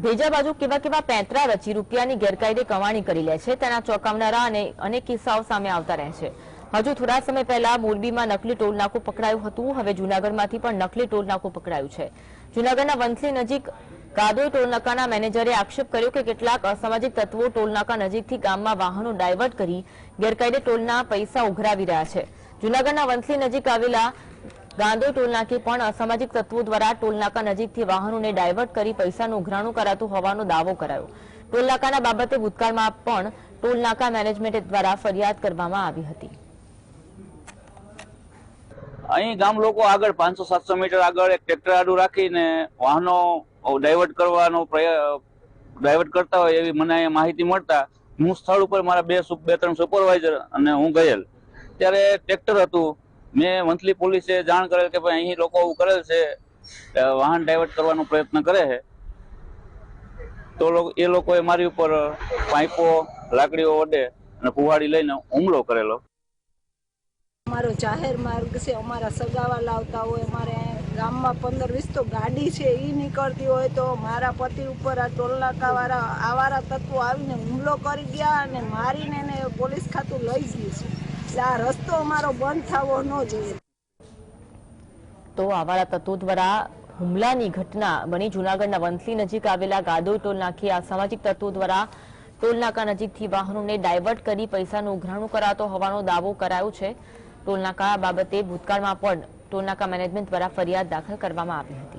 ભેજા બાજુ કેવા કેવા પેંતરા રચી રૂપિયાની ગેરકાયદે કમાણી કરી લે છે તેના ચોંકાવનારા અને અનેક કિસ્સાઓ સામે આવતા રહે છે। હજુ થોડા સમય પહેલા મોરબીમાં નકલી ટોલ નાકું પકડાયું હતું। હવે જૂનાગઢમાંથી પણ નકલી ટોલ નાકું પકડાયું છે। જૂનાગઢના વંથલી નજીક ગાદોઈ ટોલનાકાના મેનેજરે આક્ષેપ કર્યો કે કેટલાક અસામાજિક તત્વો ટોલનાકા નજીકથી ગામમાં વાહનો ડાયવર્ટ કરી ગેરકાયદે ટોલના પૈસા ઉઘરાવી રહ્યા છે। જૂનાગઢના વંથલી નજીક આવેલા ગાંદોઈ ટોલનાકે પણ અસામાજિક તત્વો દ્વારા ટોલનાકા નજીકથી વાહનોને ડાયવર્ટ કરી પૈસાનું ઉઘરાણું કરાતું હોવાનો દાવો કરાયો। ટોલનાકાના બાબતે ભૂતકાળમાં પણ ટોલનાકા મેનેજમેન્ટ દ્વારા ફરિયાદ કરવામાં આવી હતી। અહીં ગામ લોકો આગળ 500-700 મીટર આગળ એક ટ્રેક્ટર આડું રાખીને વાહનો ડાયવર્ટ કરતા હોય એવી મને અહીંયા માહિતી મળતા હું સ્થળ ઉપર મારા બે ત્રણ સુપરવાઇઝર અને હું ગયેલ। ત્યારે ટ્રેક્ટર હતું। મેં વંથલી પોલીસે જાણ કરેલ કે ભાઈ અહીં લોકો એવું કરેલ છે, વાહન ડાયવર્ટ કરવાનો પ્રયત્ન કરે છે। તો એ લોકોએ મારી ઉપર પાઇપો લાકડીઓ વડે અને કુહાડી લઈને હુમલો કરેલો। અમારો જાહેર માર્ગ છે, અમારા સગાવાલા આવતા હોય, અમારે ગામમાં 15-20 તો ગાડી છે એ નીકળતી હોય તો મારા પતિ ઉપર આ ટોલનાકાવાળા આવારા તત્વો આવીને હુમલો કરી ગયા અને મારીને એને પોલીસ ખાતું લઈ ગયું છે। એટલે આ રસ્તો અમારો બંધ થવો ન જોઈએ। તો આવારા તત્વો દ્વારા હુમલાની ઘટના બની જૂનાગઢના વંથલી નજીક આવેલા ગાદોઈ ટોલ નાકે અસામાજિક તત્વો દ્વારા ટોલનાકા નજીકથી વાહનોને ડાયવર્ટ કરી પૈસાનું ઉઘરાણું કરાતો હોવાનો દાવો કરાયો છે। ટોલનાકા બાબતે ભૂતકાળમાં પણ ટોલનાકા મેનેજમેન્ટ દ્વારા ફરિયાદ દાખલ કરવામાં આવી હતી।